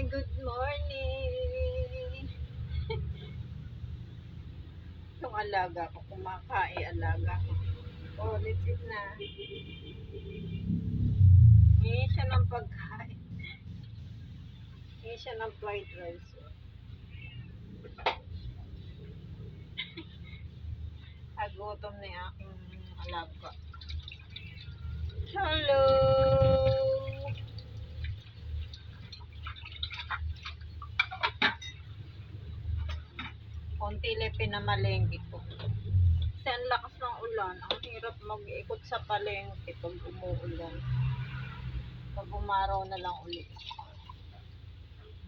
good morning. Yung alaga ko, kumakain alaga ko. Oh, legit na. Hingi siya ng pagkain. Hingi siya ng fried rice. Agutom na yung aking alaga. Hello! Konti lang pinamalengke ko. Kasi ang lakas ng ulan. Ang hirap mag-ikot sa palengke pag umuulan. Pag umaraw na lang ulit.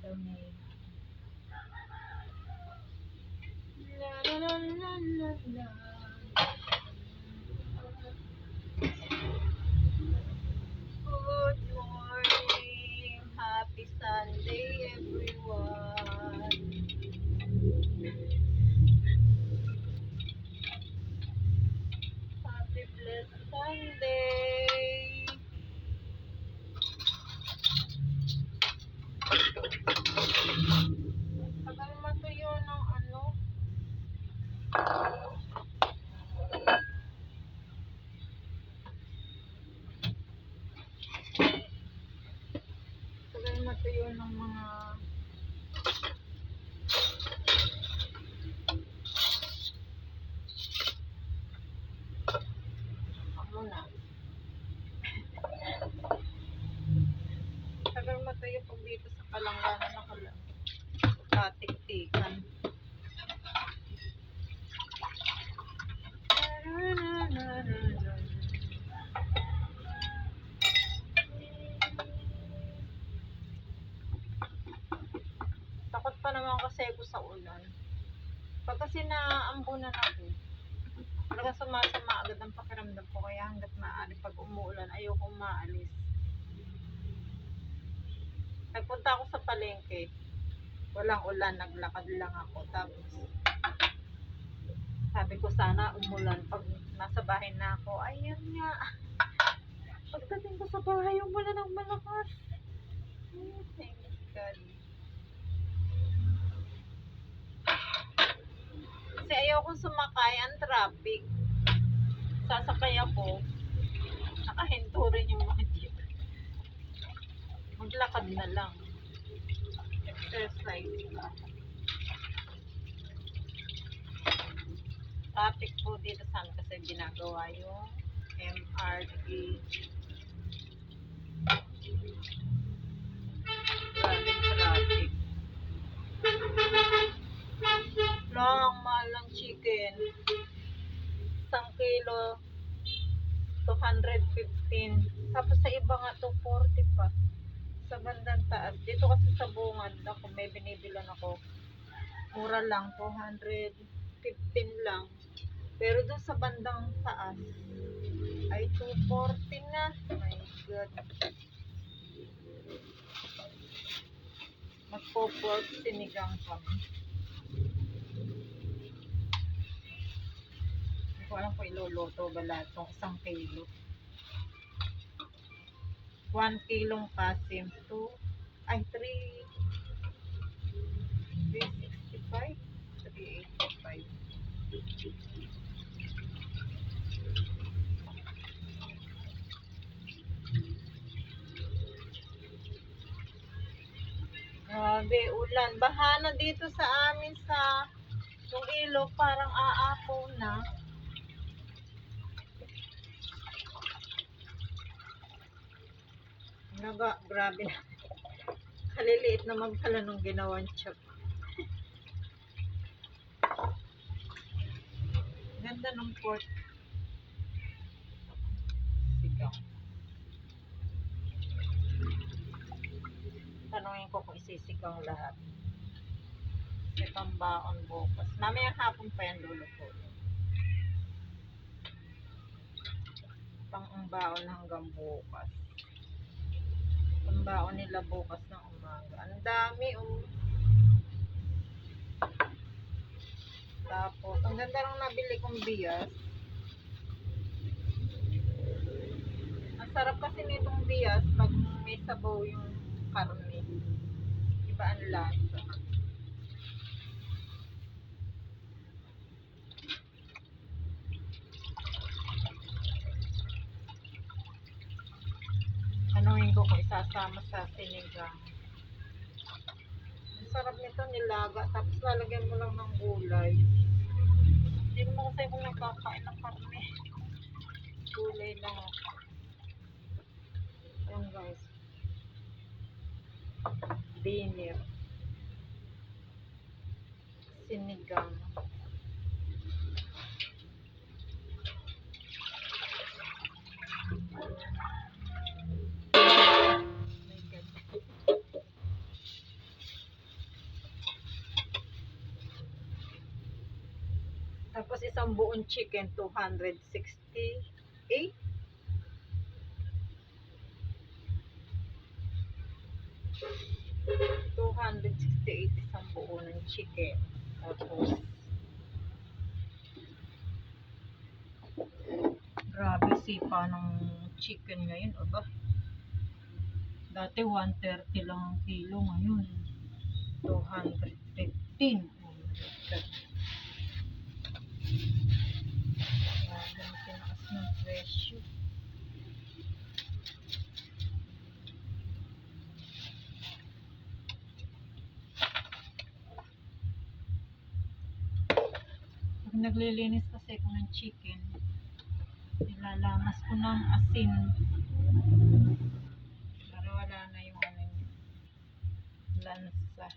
Dami. La la la la la la. Good morning. Happy Sunday, everyone. Happy blessed Sunday. Tagal matuyo ng ano. Tagal matuyo ng mga ano na. Tagal matuyo pag dito sa Kalanggana nakatiktikan. Takot pa naman kasi ako sa ulan. Pag kasi naambunan ako, talaga sumasama agad ang pakiramdam ko. Kaya hanggat maaari pag umuulan, ayoko maalis. Nagpunta ako sa palengke. Walang ulan, naglakad lang ako. Tapos, sabi ko sana umulan. Pag nasa bahay na ako, ayun nga. Pagdating ko sa bahay, umulan ng malakas. Thank God. Kasi ayoko sumakay, ang traffic. Sasakay ako, nakahinto rin yung mga jeep. Maglakad na lang. Exercise. Traffic po dito saan kasi ginagawa yung MRT. Maraming traffic. Lang, mahal ng chicken. 1 kilo, 215. Tapos sa iba nga, 240 pa. Sa bandang taas. Dito kasi sa bungad ako, may binibilan ako. Mura lang, 215 lang. Pero doon sa bandang taas, ay 240 na. My God. Magpo-pork sinigang kami. Hindi ko alam kung iluluto ba lahat itong 1 kilo. 1 kilong pasim, 365, 385. Grabe, ulan. Baha na dito sa amin sa yung ilog, parang aapaw na. Grabe na. Kaliliit naman pala nung ginawan chop. Ganda ng pork. Sigaw. Tanungin ko kung isisigaw lahat. May pambaon bukas. Mamaya hapon pa yan luluto. Pang-umbaon hanggang bukas. Pambaon nila bukas ng umaga. Ang dami Tapos, ang ganda lang nabili kong bias. Ang sarap kasi nitong bias pag may sabaw yung karne. lasa. Tanungin ko kung isasama sa sinigang. Ang sarap nito, nilaga. Tapos lalagyan mo lang ng gulay. Hindi naman kasi kung nagkakain ng karne. Gulay lang ako. Ayan guys. Dinner. Sinigang. Tapos isang buong chicken, 268. 268 isang buo ng chicken. Tapos, grabe sipa ng chicken ngayon. Aba, dati 130 lang ang kilo, ngayon 215. Oh my God. Grabe ang tinaas ng presyo. Pag naglilinis kasi ako ng chicken, nilalamas ko ng asin para wala na yung ano niya, lansa.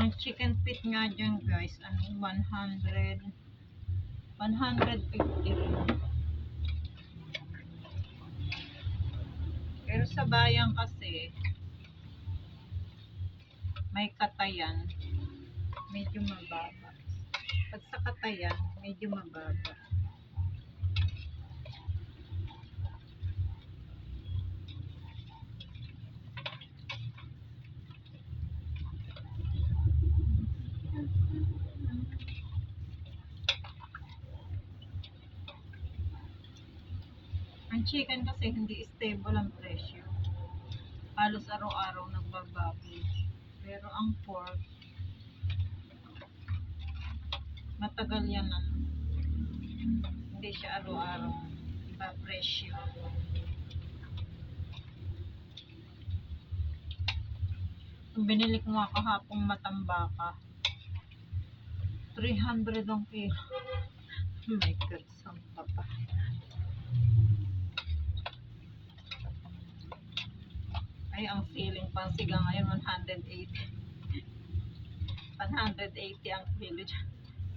Ang chicken feet nga dyan guys, 150 rin. Pero sa bayan kasi, may katayan, medyo mababa. Pag sa katayan, medyo mababa. Ang chicken kasi hindi stable ang presyo. Halos araw-araw nagbabago. Pero ang pork, matagal yan hindi siya araw-araw iba presyo. Binili ko nga kahapong matambaka, 300 ang kilo. Oh my God, sampa pa. Ay, ang feeling pang siga ngayon 180. 180 ang kilo dyan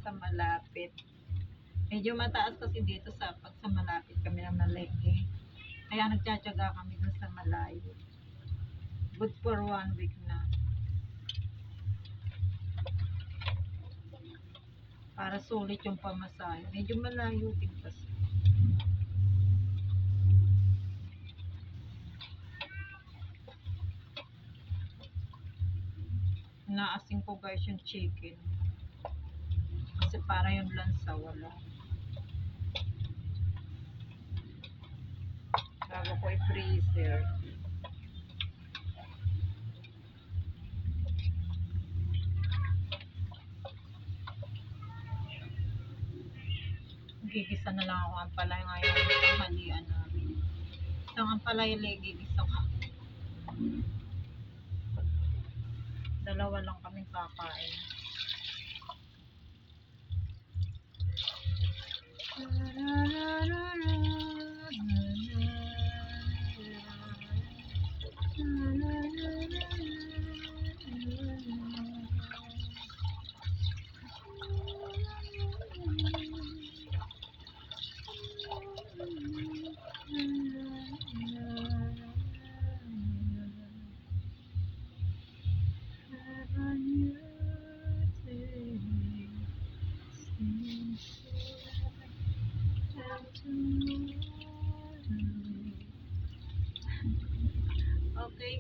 sa malapit. Medyo mataas kasi dito sa pag sa malapit kami ng Malengke. Kaya nagtsatsaga kami dun sa malayo. Good for 1 week na. Para sulit yung pamasahe. Medyo malayo din kasi. Naasin ko guys yung chicken. Kasi para yung lansa wala. Bago ko i-freezer. Gigisa na lang ako ang palay ngayon ng tanghalian namin. Isang ang palay gigisa ko. Dalawa lang kaming kakain.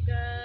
guys.